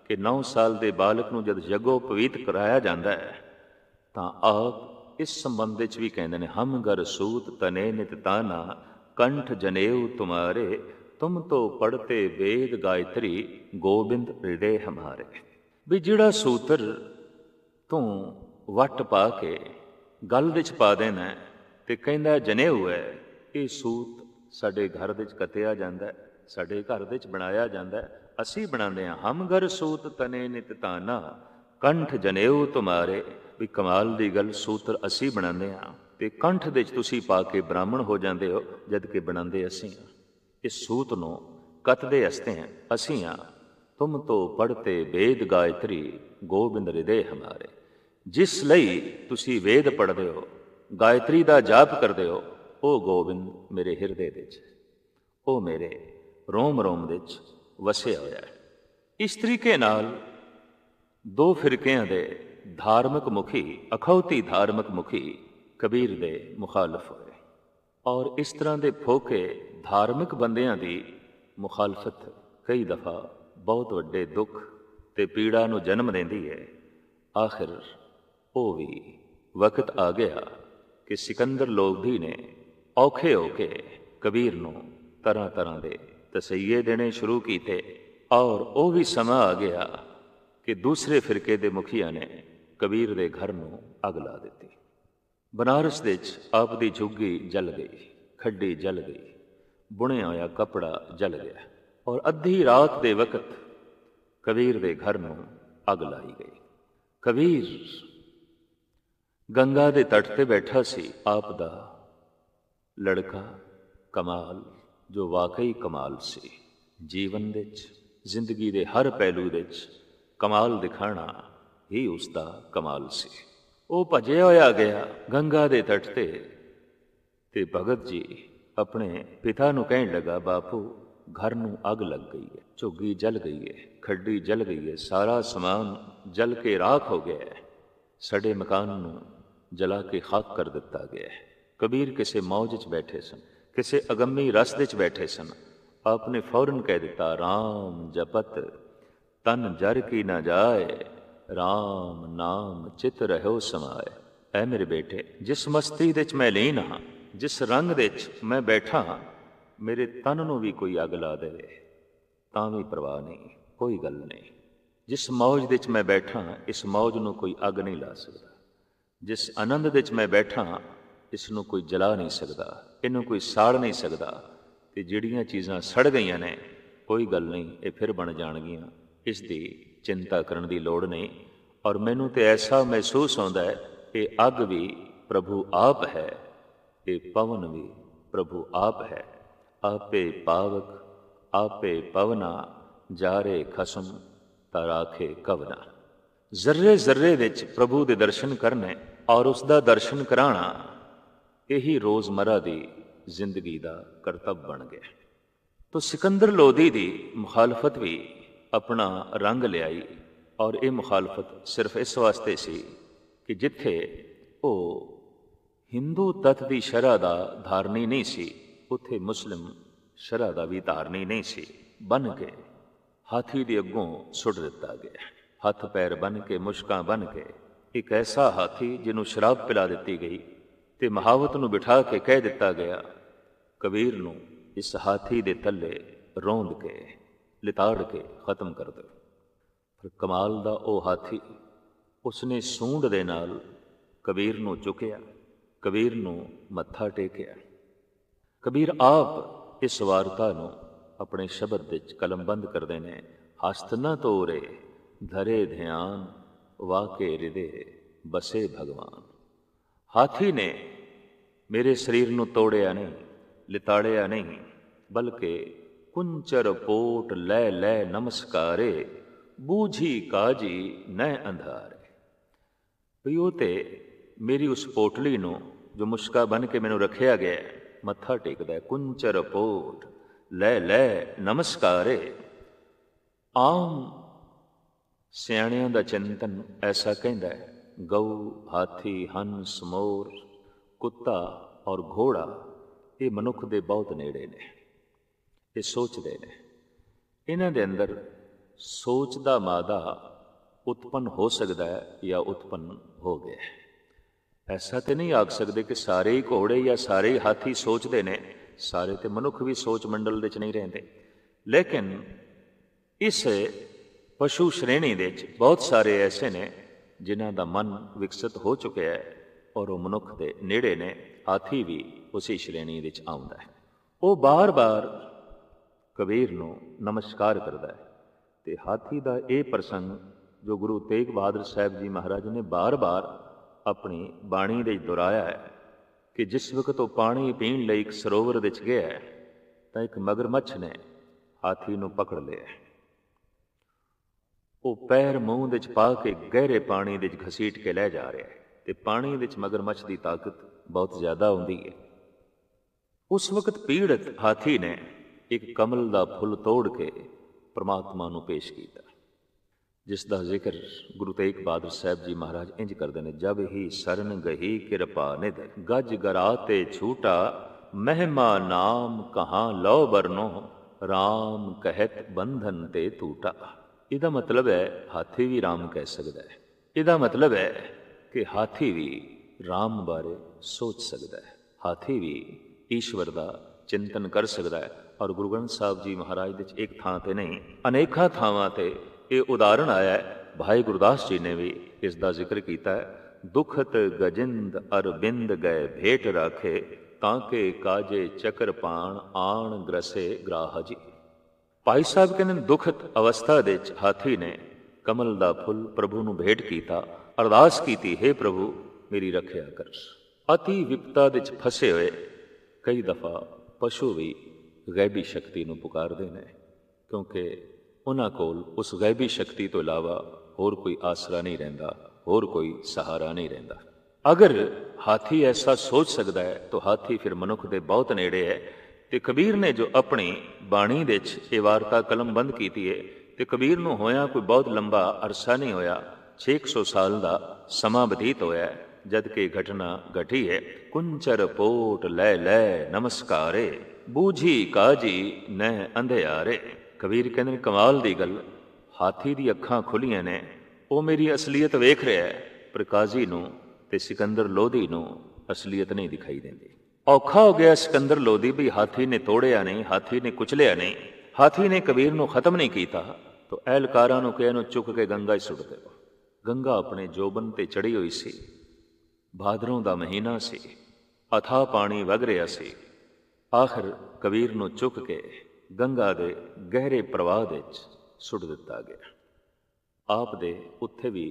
कि 9 साल के बालक नूं जद जगो पवीत कराया जाता है तो आप इस संबंध भी कहते हैं, हम गर सूत तने नित ताना कंठ जनेऊ तुम्हारे, तुम तो पढ़ते वेद गायत्री गोबिंद हृदय हमारे। भी जिहड़ा सूत्र तू वट पा के गल विच पा देना ते कहंदा जनेऊ है, ये सूत साडे घर विच कतिया जांदा है, साडे घर विच बनाया जांदा है, असीं बनांदे हां। हम गर सूत तने नित ताना ਕੰਠ ਜਨੇਊ ਤੁਮਾਰੇ, ਵੀ ਕਮਾਲ ਦੀ ਗੱਲ ਸੂਤਰ ਅਸੀਂ ਬਣਾਉਂਦੇ ਹਾਂ ਤੇ ਕੰਠ ਦੇ ਵਿੱਚ ਤੁਸੀਂ ਪਾ ਕੇ ਬ੍ਰਾਹਮਣ ਹੋ ਜਾਂਦੇ ਹੋ, ਜਦ ਕਿ ਬਣਾਉਂਦੇ ਅਸੀਂ ਹਾਂ। ਇਸ ਸੂਤ ਨੂੰ ਕੱਤਦੇ ਅਸੀਂ ਹਾਂ। ਤੁਮ ਤੋਂ ਪੜ੍ਹਤੇ ਵੇਦ ਗਾਇਤਰੀ, ਗੋਬਿੰਦ ਹਿਰਦੇ ਹਮਾਰੇ। ਜਿਸ ਲਈ ਤੁਸੀਂ ਵੇਦ ਪੜ੍ਹਦੇ ਹੋ, ਗਾਇਤਰੀ ਦਾ ਜਾਪ ਕਰਦੇ ਹੋ, ਉਹ ਗੋਬਿੰਦ ਮੇਰੇ ਹਿਰਦੇ ਦੇ 'ਚ, ਉਹ ਮੇਰੇ ਰੋਮ ਰੋਮ ਦੇ 'ਚ ਵਸਿਆ ਹੋਇਆ ਹੈ। ਇਸ ਤਰੀਕੇ ਨਾਲ ਦੋ ਫਿਰਕਿਆਂ ਦੇ ਧਾਰਮਿਕ ਮੁਖੀ, ਅਖੌਤੀ ਧਾਰਮਿਕ ਮੁਖੀ ਕਬੀਰ ਦੇ ਮੁਖਾਲਫ ਹੋਏ। ਔਰ ਇਸ ਤਰ੍ਹਾਂ ਦੇ ਫੋਕੇ ਧਾਰਮਿਕ ਬੰਦਿਆਂ ਦੀ ਮੁਖਾਲਫਤ ਕਈ ਦਫਾ ਬਹੁਤ ਵੱਡੇ ਦੁੱਖ ਤੇ ਪੀੜਾ ਨੂੰ ਜਨਮ ਦਿੰਦੀ ਹੈ। ਆਖਿਰ ਉਹ ਵੀ ਵਕਤ ਆ ਗਿਆ ਕਿ ਸਿਕੰਦਰ ਲੋਧੀ ਨੇ ਔਖੇ ਹੋ ਕੇ ਕਬੀਰ ਨੂੰ ਤਰ੍ਹਾਂ ਤਰ੍ਹਾਂ ਦੇ ਤਸਈਏ ਦੇਣੇ ਸ਼ੁਰੂ ਕੀਤੇ। ਔਰ ਉਹ ਵੀ ਸਮਾਂ ਆ ਗਿਆ ਕਿ ਦੂਸਰੇ ਫਿਰਕੇ ਦੇ ਮੁਖੀਆਂ ਨੇ ਕਬੀਰ ਦੇ ਘਰ ਨੂੰ ਅੱਗ ਲਾ ਦਿੱਤੀ। ਬਨਾਰਸ ਦੇ 'ਚ ਆਪ ਦੀ ਝੁੱਗੀ ਜਲ ਗਈ, ਖੱਡੀ ਜਲ ਗਈ, ਬੁਣਿਆ ਹੋਇਆ ਕੱਪੜਾ ਜਲ ਗਿਆ। ਔਰ ਅੱਧੀ ਰਾਤ ਦੇ ਵਕਤ ਕਬੀਰ ਦੇ ਘਰ ਨੂੰ ਅੱਗ ਲਾਈ ਗਈ। ਕਬੀਰ ਗੰਗਾ ਦੇ ਤੱਟ ਤੇ ਬੈਠਾ ਸੀ। ਆਪ ਦਾ ਲੜਕਾ ਕਮਾਲ, ਜੋ ਵਾਕਈ ਕਮਾਲ ਸੀ, ਜੀਵਨ ਦੇ 'ਚ ਜ਼ਿੰਦਗੀ ਦੇ ਹਰ ਪਹਿਲੂ ਦੇ 'ਚ ਕਮਾਲ ਦਿਖਾਣਾ ਹੀ ਉਸ ਦਾ ਕਮਾਲ ਸੀ। ਉਹ ਭੱਜਿਆ ਹੋਇਆ ਗਿਆ ਗੰਗਾ ਦੇ ਤੱਟ ਤੇ ਭਗਤ ਜੀ ਆਪਣੇ ਪਿਤਾ ਨੂੰ ਕਹਿਣ ਲੱਗਾ, ਬਾਪੂ ਘਰ ਨੂੰ ਅੱਗ ਲੱਗ ਗਈ ਹੈ, ਝੁੱਗੀ ਜਲ ਗਈ ਹੈ, ਖੱਡੀ ਜਲ ਗਈ ਹੈ, ਸਾਰਾ ਸਮਾਨ ਜਲ ਕੇ ਰਾਖ ਹੋ ਗਿਆ ਹੈ, ਸਾਡੇ ਮਕਾਨ ਨੂੰ ਜਲਾ ਕੇ ਖਾਕ ਕਰ ਦਿੱਤਾ ਗਿਆ ਹੈ। ਕਬੀਰ ਕਿਸੇ ਮੌਜ 'ਚ ਬੈਠੇ ਸਨ, ਕਿਸੇ ਅਗੰਮੀ ਰਸ ਦੇ 'ਚ ਬੈਠੇ ਸਨ। ਆਪਨੇ ਫੌਰਨ ਕਹਿ ਦਿੱਤਾ, ਰਾਮ ਜਪਤ ਤਨ ਜਰ ਕੀ ਨਾ ਜਾਏ, ਰਾਮ ਨਾਮ ਚਿਤ ਰਹਿਓ ਸਮਾਏ। ਐ ਮੇਰੇ ਬੇਟੇ, ਜਿਸ ਮਸਤੀ ਦੇ 'ਚ ਮੈਂ ਲੀਨ ਹਾਂ, ਜਿਸ ਰੰਗ ਦੇ 'ਚ ਮੈਂ ਬੈਠਾ ਹਾਂ, ਮੇਰੇ ਤਨ ਨੂੰ ਵੀ ਕੋਈ ਅੱਗ ਲਾ ਦੇਵੇ ਤਾਂ ਵੀ ਪਰਵਾਹ ਨਹੀਂ, ਕੋਈ ਗੱਲ ਨਹੀਂ। ਜਿਸ ਮੌਜ ਦੇ 'ਚ ਮੈਂ ਬੈਠਾ ਹਾਂ, ਇਸ ਮੌਜ ਨੂੰ ਕੋਈ ਅੱਗ ਨਹੀਂ ਲਾ ਸਕਦਾ। ਜਿਸ ਆਨੰਦ ਦੇ 'ਚ ਮੈਂ ਬੈਠਾ ਹਾਂ, ਇਸ ਨੂੰ ਕੋਈ ਜਲਾ ਨਹੀਂ ਸਕਦਾ, ਇਹਨੂੰ ਕੋਈ ਸਾੜ ਨਹੀਂ ਸਕਦਾ। ਤੇ ਜਿਹੜੀਆਂ ਚੀਜ਼ਾਂ ਸੜ ਗਈਆਂ ਨੇ, ਕੋਈ ਗੱਲ ਨਹੀਂ, ਇਹ ਫਿਰ ਬਣ ਜਾਣਗੀਆਂ, ਇਸ ਦੀ ਚਿੰਤਾ ਕਰਨ ਦੀ ਲੋੜ ਨਹੀਂ। ਔਰ ਮੈਨੂੰ ਤੇ ਐਸਾ ਮਹਿਸੂਸ ਹੁੰਦਾ ਹੈ, ਇਹ ਅੱਗ ਵੀ ਪ੍ਰਭੂ ਆਪ ਹੈ, ਇਹ ਪਵਨ ਵੀ ਪ੍ਰਭੂ ਆਪ ਹੈ। ਆਪੇ ਪਾਵਕ ਆਪੇ ਪਵਨਾ, ਜਾਰੇ ਖਸਮ ਤਾਂ ਰਾਖੇ ਕਵਨਾ। ਜ਼ਰਰੇ ਜ਼ਰਰੇ ਵਿੱਚ ਪ੍ਰਭੂ ਦੇ ਦਰਸ਼ਨ ਕਰਨੇ ਔਰ ਉਸ ਦਾ ਦਰਸ਼ਨ ਕਰਾਉਣਾ, ਇਹੀ ਰੋਜ਼ਮਰਾ ਦੀ ਜ਼ਿੰਦਗੀ ਦਾ ਕਰਤੱਵ ਬਣ ਗਿਆ। ਤੋ ਸਿਕੰਦਰ ਲੋਧੀ ਦੀ ਮੁਖਾਲਫਤ ਵੀ ਆਪਣਾ ਰੰਗ ਲਿਆਈ। ਔਰ ਇਹ ਮੁਖਾਲਫਤ ਸਿਰਫ ਇਸ ਵਾਸਤੇ ਸੀ ਕਿ ਜਿੱਥੇ ਉਹ ਹਿੰਦੂ ਤੱਤ ਦੀ ਸ਼ਰ੍ਹਾ ਦਾ ਧਾਰਨੀ ਨਹੀਂ ਸੀ, ਉੱਥੇ ਮੁਸਲਿਮ ਸ਼ਰ੍ਹਾ ਦਾ ਵੀ ਧਾਰਨੀ ਨਹੀਂ ਸੀ। ਬਨ ਕੇ ਹਾਥੀ ਦੇ ਅੱਗੋਂ ਸੁੱਟ ਦਿੱਤਾ ਗਿਆ, ਹੱਥ ਪੈਰ ਬੰਨ ਕੇ, ਮੁਸ਼ਕਾਂ ਬੰਨ ਕੇ। ਇੱਕ ਐਸਾ ਹਾਥੀ ਜਿਹਨੂੰ ਸ਼ਰਾਬ ਪਿਲਾ ਦਿੱਤੀ ਗਈ ਤੇ ਮਹਾਵਤ ਨੂੰ ਬਿਠਾ ਕੇ ਕਹਿ ਦਿੱਤਾ ਗਿਆ, ਕਬੀਰ ਨੂੰ ਇਸ ਹਾਥੀ ਦੇ ਥੱਲੇ ਰੋਂਦ ਕੇ, ਲਿਤਾੜ ਕੇ ਖਤਮ ਕਰ ਦਿਓ। ਪਰ ਕਮਾਲ ਦਾ ਉਹ ਹਾਥੀ, ਉਸਨੇ ਸੂੰਡ ਦੇ ਨਾਲ ਕਬੀਰ ਨੂੰ ਚੁੱਕਿਆ, ਕਬੀਰ ਨੂੰ ਮੱਥਾ ਟੇਕਿਆ। ਕਬੀਰ ਆਪ ਇਸ ਵਾਰਤਾ ਨੂੰ ਆਪਣੇ ਸ਼ਬਦ ਵਿੱਚ ਕਲਮਬੰਦ ਕਰਦੇ ਨੇ। ਹਸਤ ਨ ਤੋਰੇ ਧਰੇ ਧਿਆਨ, ਵਾਕੇ ਹਿਰਦੇ ਬਸੇ ਭਗਵਾਨ। ਹਾਥੀ ਨੇ ਮੇਰੇ ਸਰੀਰ ਨੂੰ ਤੋੜਿਆ ਨਹੀਂ, ਲਿਤਾੜਿਆ ਨਹੀਂ, ਬਲਕਿ ਕੁੰਚਰ ਪੋਟ ਲੈ ਲੈ ਨਮਸਕਾਰੇ, ਬੂਝੀ ਕਾਜੀ ਨੈ ਅੰਧਾਰੇ। ਵੀ ਉਹ ਤੇ ਮੇਰੀ ਉਸ ਪੋਟਲੀ ਨੂੰ ਜੋ ਮੁਸ਼ਕਾ ਬਣ ਕੇ ਮੈਨੂੰ ਰੱਖਿਆ ਗਿਆ, ਮੱਥਾ ਟੇਕਦਾ ਹੈ। ਕੁੰਚਰ ਪੋਟ ਲੈ ਲੈ ਨਮਸਕਾਰੇ। ਆਮ ਸਿਆਣਿਆਂ ਦਾ ਚਿੰਤਨ ਐਸਾ ਕਹਿੰਦਾ ਹੈ, ਗਊ, ਹਾਥੀ, ਹੰਸ, ਮੋਰ, ਕੁੱਤਾ ਔਰ ਘੋੜਾ ਇਹ ਮਨੁੱਖ ਦੇ ਬਹੁਤ ਨੇੜੇ ਨੇ। ਇਹ ਸੋਚਦੇ ਨੇ, ਇਹਨਾਂ ਦੇ ਅੰਦਰ ਸੋਚ ਦਾ ਮਾਦਾ ਉਤਪੰਨ ਹੋ ਸਕਦਾ ਹੈ ਜਾਂ ਉਤਪੰਨ ਹੋ ਗਿਆ। ਐਸਾ ਤੇ ਨਹੀਂ ਆਖ ਸਕਦੇ ਕਿ ਸਾਰੇ ਹੀ ਘੋੜੇ ਜਾਂ ਸਾਰੇ ਹੀ ਹਾਥੀ ਸੋਚਦੇ ਨੇ। ਸਾਰੇ ਤੇ ਮਨੁੱਖ ਵੀ ਸੋਚ ਮੰਡਲ ਦੇ 'ਚ ਨਹੀਂ ਰਹਿੰਦੇ। ਲੇਕਿਨ ਇਸ ਪਸ਼ੂ ਸ਼੍ਰੇਣੀ ਦੇ 'ਚ ਬਹੁਤ ਸਾਰੇ ਐਸੇ ਨੇ ਜਿਨ੍ਹਾਂ ਦਾ ਮਨ ਵਿਕਸਿਤ ਹੋ ਚੁੱਕਿਆ ਹੈ ਔਰ ਉਹ ਮਨੁੱਖ ਦੇ ਨੇੜੇ ਨੇ। ਹਾਥੀ ਵੀ ਉਸੇ ਸ਼੍ਰੇਣੀ ਵਿੱਚ ਆਉਂਦਾ ਹੈ। ਉਹ ਬਾਰ-ਬਾਰ ਕਬੀਰ ਨੂੰ ਨਮਸਕਾਰ ਕਰਦਾ ਹੈ। ਤੇ ਹਾਥੀ ਦਾ ਇਹ ਪ੍ਰਸੰਗ जो गुरु तेग बहादुर साहब जी महाराज ने बार बार अपनी बाणी ਦੇ ਦੁਹਰਾਇਆ ਹੈ ਕਿ ਜਿਸ ਵਕਤ ਉਹ ਪਾਣੀ ਪੀਣ ਲਈ ਇੱਕ ਸਰੋਵਰ ਵਿੱਚ ਗਿਆ ਤਾਂ ਇੱਕ ਮਗਰਮੱਛ ਨੇ ਹਾਥੀ ਨੂੰ ਪਕੜ ਲਿਆ। ਉਹ ਪੈਰ ਮੂੰਹ ਵਿੱਚ ਪਾ ਕੇ ਗਹਿਰੇ ਪਾਣੀ ਵਿੱਚ ਘਸੀਟ ਕੇ ਲੈ ਜਾ ਰਿਹਾ ਹੈ ਤੇ ਪਾਣੀ ਵਿੱਚ ਮਗਰਮੱਛ ਦੀ ਤਾਕਤ ਬਹੁਤ ਜ਼ਿਆਦਾ ਹੁੰਦੀ ਹੈ। ਉਸ ਵਕਤ ਪੀੜਤ ਹਾਥੀ ਨੇ ਇੱਕ ਕਮਲ ਦਾ ਫੁੱਲ ਤੋੜ ਕੇ ਪਰਮਾਤਮਾ ਨੂੰ ਪੇਸ਼ ਕੀਤਾ, ਜਿਸ ਦਾ ਜ਼ਿਕਰ ਗੁਰੂ ਤੇਗ ਬਹਾਦਰ ਸਾਹਿਬ ਜੀ ਮਹਾਰਾਜ ਇੰਜ ਕਰਦੇ ਨੇ, ਜਬ ਹੀ ਸਰਨ ਗਹੀ ਕਿਰਪਾ ਨਿਧ ਗਜ ਗਰਾ ਤੇ ਛੂਟਾ ਮਹਿਮਾ ਨਾਮ ਕਹਾਂ ਲਓ ਬਰਨੋ ਰਾਮ ਕਹਿਤ ਬੰਧਨ ਤੇ ਟੂਟਾ। ਇਹਦਾ ਮਤਲਬ ਹੈ ਹਾਥੀ ਵੀ ਰਾਮ ਕਹਿ ਸਕਦਾ ਹੈ। ਇਹਦਾ ਮਤਲਬ ਹੈ ਕਿ ਹਾਥੀ ਵੀ ਰਾਮ ਬਾਰੇ ਸੋਚ ਸਕਦਾ ਹੈ, ਹਾਥੀ ਵੀ ਈਸ਼ਵਰ ਦਾ ਚਿੰਤਨ ਕਰ ਸਕਦਾ ਹੈ। ਔਰ ਗੁਰੂ ਗ੍ਰੰਥ ਸਾਹਿਬ ਜੀ ਮਹਾਰਾਜ ਦੇ ਇੱਕ ਥਾਂ ਤੇ ਨਹੀਂ, ਅਨੇਕਾਂ ਥਾਵਾਂ ਤੇ ਇਹ ਉਦਾਹਰਣ ਆਇਆ ਹੈ। ਭਾਈ ਗੁਰਦਾਸ ਜੀ ਨੇ ਵੀ ਇਸ ਦਾ ਜ਼ਿਕਰ ਕੀਤਾ ਹੈ। ਦੁਖਤ ਗਜਿੰਦ ਅਰਬਿੰਦ ਗਏ ਭੇਟ ਰਾਖੇ ਤਾਂ ਕਿ ਕਾਜੇ ਚੱਕਰ ਪਾਣ ਆਣ ਗ੍ਰਸੇ ਗ੍ਰਾਹ ਜੀ। ਭਾਈ ਸਾਹਿਬ ਕਹਿੰਦੇ ਦੁਖਤ ਅਵਸਥਾ ਦੇ ਵਿੱਚ ਹਾਥੀ ਨੇ ਕਮਲ ਦਾ ਫੁੱਲ ਪ੍ਰਭੂ ਨੂੰ ਭੇਟ ਕੀਤਾ, ਅਰਦਾਸ ਕੀਤੀ, ਹੇ ਪ੍ਰਭੂ ਮੇਰੀ ਰੱਖਿਆ ਕਰ। ਅਤੀ ਵਿਪਤਾ ਦੇ ਵਿੱਚ ਫਸੇ ਹੋਏ ਕਈ ਦਫਾ ਪਸ਼ੂ ਵੀ ਗੈਬੀ ਸ਼ਕਤੀ ਨੂੰ ਪੁਕਾਰਦੇ ਨੇ, ਕਿਉਂਕਿ ਉਹਨਾਂ ਕੋਲ ਉਸ ਗੈਬੀ ਸ਼ਕਤੀ ਤੋਂ ਇਲਾਵਾ ਹੋਰ ਕੋਈ ਆਸਰਾ ਨਹੀਂ ਰਹਿੰਦਾ, ਹੋਰ ਕੋਈ ਸਹਾਰਾ ਨਹੀਂ ਰਹਿੰਦਾ। ਅਗਰ ਹਾਥੀ ਐਸਾ ਸੋਚ ਸਕਦਾ ਹੈ ਤਾਂ ਹਾਥੀ ਫਿਰ ਮਨੁੱਖ ਦੇ ਬਹੁਤ ਨੇੜੇ ਹੈ। ਤੇ ਕਬੀਰ ਨੇ ਜੋ ਆਪਣੀ ਬਾਣੀ ਦੇ ਵਿੱਚ ਇਹ ਵਾਰਤਾ ਕਲਮਬੰਦ ਕੀਤੀ ਹੈ, ਤੇ ਕਬੀਰ ਨੂੰ ਹੋਇਆ ਕੋਈ ਬਹੁਤ ਲੰਬਾ ਅਰਸਾ ਨਹੀਂ ਹੋਇਆ, 600 ਸਾਲ ਦਾ ਸਮਾਂ ਬਤੀਤ ਹੋਇਆ ਜਦ ਕਿ ਘਟਨਾ ਘਟੀ ਹੈ। ਕੁੰਚਰ ਪੋਟ ਲੈ ਲੈ ਨਮਸਕਾਰੇ ਬੂਝੀ ਕਾਜੀ ਨਹਿ ਅੰਧਿਆਰੇ। ਕਬੀਰ ਕਹਿੰਦੇ ਨੇ ਕਮਾਲ ਦੀ ਗੱਲ, ਹਾਥੀ ਦੀ ਅੱਖਾਂ ਖੁੱਲੀਆਂ ਨੇ, ਉਹ ਮੇਰੀ ਅਸਲੀਅਤ ਵੇਖ ਰਿਹਾ ਹੈ, ਪਰ ਕਾਜ਼ੀ ਨੂੰ ਤੇ ਸਿਕੰਦਰ ਲੋਧੀ ਨੂੰ ਅਸਲੀਅਤ ਨਹੀਂ ਦਿਖਾਈ ਦਿੰਦੀ। ਔਖਾ ਹੋ ਗਿਆ ਸਿਕੰਦਰ ਲੋਧੀ ਵੀ ਹਾਥੀ ਨੇ ਤੋੜਿਆ ਨਹੀਂ, ਹਾਥੀ ਨੇ ਕੁਚਲਿਆ ਨਹੀਂ, ਹਾਥੀ ਨੇ ਕਬੀਰ ਨੂੰ ਖਤਮ ਨਹੀਂ ਕੀਤਾ। ਤਾਂ ਅਹਿਲਕਾਰਾਂ ਨੂੰ ਕਿਹਾ ਇਹਨੂੰ ਚੁੱਕ ਕੇ ਗੰਗਾ 'ਚ ਸੁੱਟ ਦਿਓ। ਗੰਗਾ ਆਪਣੇ ਜੋਬਨ ਤੇ ਚੜੀ ਹੋਈ ਸੀ, ਭਾਦਰੋਂ ਦਾ ਮਹੀਨਾ ਸੀ, ਅਥਾਹ ਪਾਣੀ ਵਗ ਰਿਹਾ ਸੀ। ਆਖਰ ਕਬੀਰ ਨੂੰ ਚੁੱਕ ਕੇ ਗੰਗਾ ਦੇ ਗਹਿਰੇ ਪ੍ਰਵਾਹ ਵਿੱਚ ਸੁੱਟ ਦਿੱਤਾ ਗਿਆ। ਆਪ ਦੇ ਉੱਥੇ ਵੀ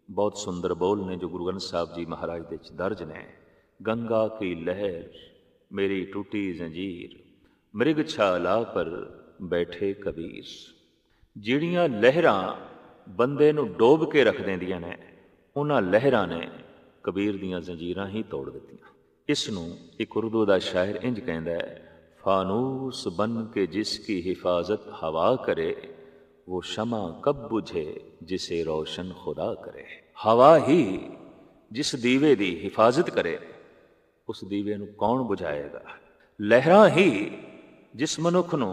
ਬਹੁਤ ਸੁੰਦਰ ਬੋਲ ਨੇ ਜੋ ਗੁਰੂ ਗ੍ਰੰਥ ਸਾਹਿਬ ਜੀ ਮਹਾਰਾਜ ਦੇ ਵਿੱਚ ਦਰਜ ਨੇ। ਗੰਗਾ ਕੀ ਲਹਿਰ ਮੇਰੀ ਟੂਟੀ ਜ਼ੰਜੀਰ ਮ੍ਰਿਗ ਛਾਲਾ ਪਰ ਬੈਠੇ ਕਬੀਰ। ਜਿਹੜੀਆਂ ਲਹਿਰਾਂ ਬੰਦੇ ਨੂੰ ਡੋਬ ਕੇ ਰੱਖ ਦਿੰਦੀਆਂ ਨੇ, ਉਹਨਾਂ ਲਹਿਰਾਂ ਨੇ ਕਬੀਰ ਦੀਆਂ ਜ਼ੰਜੀਰਾਂ ਹੀ ਤੋੜ ਦਿੱਤੀਆਂ। ਇਸ ਨੂੰ ਇੱਕ ਉਰਦੂ ਦਾ ਸ਼ਾਇਰ ਇੰਜ ਕਹਿੰਦਾ ਹੈ, ਫਾਨੂਸ ਬਨ ਕੇ ਜਿਸ ਕੀ ਹਿਫਾਜ਼ਤ ਹਵਾ ਕਰੇ वो शमा कब बुझे जिसे रोशन खुदा करे। हवा ही जिस दीवे दी हिफाजत करे उस दीवे नूं कौन बुझाएगा। लहरां ही जिस मनुख नूं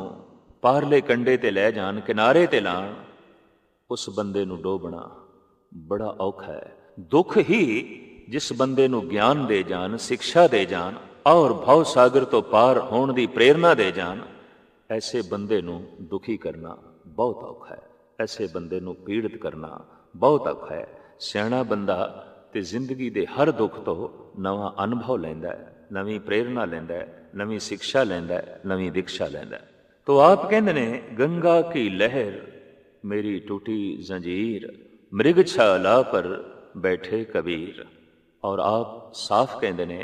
पारले कंडे ते लै जान, किनारे ते लाण, उस बंदे नूं डोबना बड़ा औखा है। दुख ही जिस बंदे नूं ज्ञान दे जान, शिक्षा दे जान और भव सागर तो पार होण दी प्रेरणा दे जान, ऐसे बंदे नूं दुखी करना बहुत औखा है। ऐसे बंदे नूं पीड़ित करना बहुत औखा है। सियाणा बंदा ते जिंदगी दे हर दुख तो नवां अनुभव लैंदा है, नवीं प्रेरणा लैंदा है, नवीं शिक्षा लैंदा है, नवीं दीक्षा लैंदा है। तो आप कहंदे ने गंगा की लहर मेरी टूटी जंजीर मृग छाला पर बैठे कबीर। और आप साफ कहंदे ने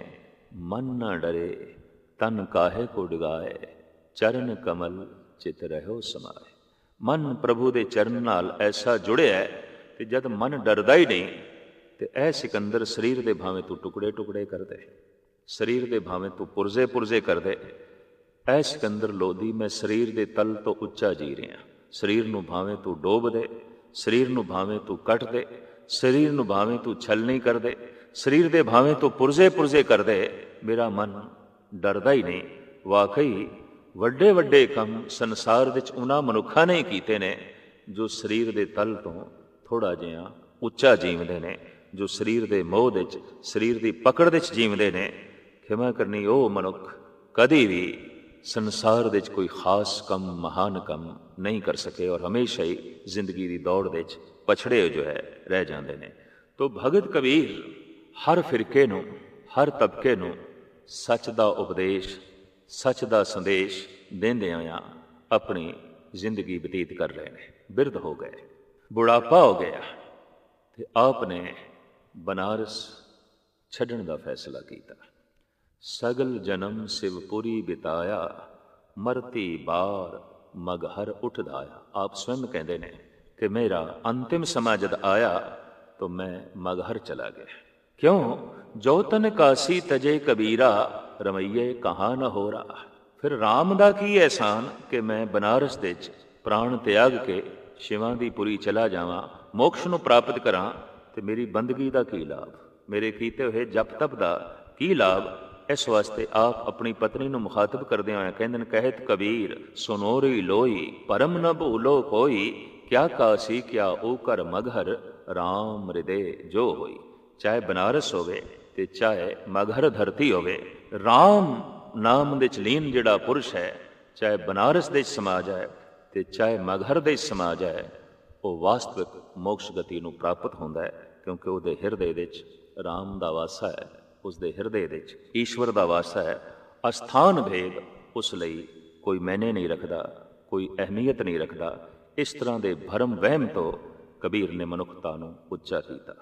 मन न डरे तन काहे को डगाए चरण कमल चित रहो समाए। ਮਨ ਪ੍ਰਭੂ ਦੇ ਚਰਨ ਨਾਲ ਐਸਾ ਜੁੜਿਆ ਕਿ ਜਦ ਮਨ ਡਰਦਾ ਹੀ ਨਹੀਂ ਤੇ ਇਹ ਸਿਕੰਦਰ ਸਰੀਰ ਦੇ ਭਾਵੇਂ ਤੂੰ ਟੁਕੜੇ ਟੁਕੜੇ ਕਰ ਦੇ, ਸਰੀਰ ਦੇ ਭਾਵੇਂ ਤੂੰ ਪੁਰਜ਼ੇ ਪੁਰਜ਼ੇ ਕਰ ਦੇ, ਇਹ ਸਿਕੰਦਰ ਲੋਧੀ ਮੈਂ ਸਰੀਰ ਦੇ ਤਲ ਤੋਂ ਉੱਚਾ ਜੀ ਰਿਹਾ। ਸਰੀਰ ਨੂੰ ਭਾਵੇਂ ਤੂੰ ਡੋਬ ਦੇ, ਸਰੀਰ ਨੂੰ ਭਾਵੇਂ ਤੂੰ ਕੱਟ ਦੇ, ਸਰੀਰ ਨੂੰ ਭਾਵੇਂ ਤੂੰ ਛਲਣੀ ਕਰ ਦੇ, ਸਰੀਰ ਦੇ ਭਾਵੇਂ ਤੂੰ ਪੁਰਜ਼ੇ ਪੁਰਜ਼ੇ ਕਰ ਦੇ, ਮੇਰਾ ਮਨ ਡਰਦਾ ਹੀ ਨਹੀਂ। ਵਾਕਈ ਵੱਡੇ ਵੱਡੇ ਕੰਮ ਸੰਸਾਰ ਵਿੱਚ ਉਹਨਾਂ ਮਨੁੱਖਾਂ ਨੇ ਕੀਤੇ ਨੇ ਜੋ ਸਰੀਰ ਦੇ ਤਲ ਤੋਂ ਥੋੜ੍ਹਾ ਜਿਹਾ ਉੱਚਾ ਜੀਵਦੇ ਨੇ, ਜੋ ਸਰੀਰ ਦੇ ਮੋਹ ਵਿੱਚ, ਸਰੀਰ ਦੀ ਪਕੜ ਵਿੱਚ ਜੀਵਦੇ ਨੇ। ਖਿਮਾ ਕਰਨੀ ਉਹ ਮਨੁੱਖ ਕਦੀ ਵੀ ਸੰਸਾਰ ਵਿੱਚ ਕੋਈ ਖਾਸ ਕੰਮ, ਮਹਾਨ ਕੰਮ ਨਹੀਂ ਕਰ ਸਕੇ ਔਰ ਹਮੇਸ਼ਾ ਹੀ ਜ਼ਿੰਦਗੀ ਦੀ ਦੌੜ ਵਿੱਚ ਪਛੜੇ ਜੋ ਹੈ ਰਹਿ ਜਾਂਦੇ ਨੇ। ਤੋ ਭਗਤ ਕਬੀਰ ਹਰ ਫਿਰਕੇ ਨੂੰ, ਹਰ ਤਬਕੇ ਨੂੰ ਸੱਚ ਦਾ ਉਪਦੇਸ਼, ਸੱਚ ਦਾ ਸੰਦੇਸ਼ ਦਿੰਦਿਆਂ ਆਪਣੀ ਜ਼ਿੰਦਗੀ ਬਤੀਤ ਕਰ ਰਹੇ ਨੇ। ਬਿਰਧ ਹੋ ਗਏ। ਬੁਢਾਪਾ ਹੋ ਗਿਆ ਤੇ ਆਪ ਨੇ ਬਨਾਰਸ ਛੱਡਣ ਦਾ ਫੈਸਲਾ ਕੀਤਾ। ਸਗਲ ਜਨਮ ਸਿਵਪੁਰੀ ਬਿਤਾਇਆ, ਮਰਤੀ ਬਾਰ ਮਗਹਰ ਉੱਠਦਾਇਆ। ਆਪ ਸਵੈਮ ਕਹਿੰਦੇ ਨੇ ਕਿ ਮੇਰਾ ਅੰਤਿਮ ਸਮਾਂ ਜਦ ਆਇਆ ਤਾਂ ਮੈਂ ਮਗਹਰ ਚਲਾ ਗਿਆ। ਕਿਉਂ? ਜੋ ਤਨ ਕਾਸੀ ਤਜੇ ਕਬੀਰਾ, ਰਮਈਏ ਕਹਾਂ ਨਾ ਹੋ ਰਾ। ਫਿਰ ਰਾਮ ਦਾ ਕੀ ਅਹਿਸਾਨ ਕਿ ਮੈਂ ਬਨਾਰਸ ਦੇ 'ਚ ਪ੍ਰਾਣ ਤਿਆਗ ਕੇ ਸ਼ਿਵਾਂ ਦੀ ਪੁਰੀ ਚਲਾ ਜਾਵਾਂ, ਮੋਕਸ਼ ਨੂੰ ਪ੍ਰਾਪਤ ਕਰਾਂ, ਤੇ ਮੇਰੀ ਬੰਦਗੀ ਦਾ ਕੀ ਲਾਭ, ਮੇਰੇ ਕੀਤੇ ਹੋਏ ਜਪ ਤਪ ਦਾ ਕੀ ਲਾਭ। ਇਸ ਵਾਸਤੇ ਆਪ ਆਪਣੀ ਪਤਨੀ ਨੂੰ ਮੁਖਾਤਬ ਕਰਦੇ ਹੋਏ ਕਹਿੰਦੇ ਨੇ, ਕਹਿਤ ਕਬੀਰ ਸੁਨੋਰੀ ਲੋਈ, ਪਰਮ ਨ ਭੂਲੋ ਕੋਈ, ਕਿਆ ਕਾਸੀ ਕਿਆ ਓ ਕਰ ਮਗਹਰ, ਰਾਮ ਹਿਰਦੇ ਜੋ ਹੋਈ। ਚਾਹੇ ਬਨਾਰਸ ਹੋਵੇ ਤੇ ਚਾਹੇ ਮਗਹਰ ਧਰਤੀ ਹੋਵੇ, ਰਾਮ ਨਾਮ ਦੇ ਲੀਨ ਜਿਹੜਾ ਪੁਰਸ਼ ਹੈ, ਚਾਹੇ ਬਨਾਰਸ ਦੇ ਸਮਾ ਜਾਏ ਤੇ ਚਾਹੇ ਮਗਹਰ ਦੇ ਸਮਾ ਜਾਏ, ਉਹ ਵਾਸਤਵਿਕ ਮੋਕਸ਼ ਗਤੀ ਨੂੰ ਪ੍ਰਾਪਤ ਹੁੰਦਾ ਹੈ, ਕਿਉਂਕਿ ਉਹਦੇ ਹਿਰਦੇ ਵਿੱਚ ਰਾਮ ਦਾ ਵਾਸਾ ਹੈ, ਉਸਦੇ ਹਿਰਦੇ ਵਿੱਚ ਈਸ਼ਵਰ ਦਾ ਵਾਸਾ ਹੈ। ਅਸਥਾਨ ਭੇਦ ਉਸ ਲਈ ਕੋਈ ਮੈਨੇ ਨਹੀਂ ਰੱਖਦਾ, ਕੋਈ ਅਹਿਮੀਅਤ ਨਹੀਂ ਰੱਖਦਾ। ਇਸ ਤਰ੍ਹਾਂ ਦੇ ਭਰਮ ਵਹਿਮ ਤੋਂ ਕਬੀਰ ਨੇ ਮਨੁੱਖਤਾ ਨੂੰ ਉੱਚਾ ਕੀਤਾ।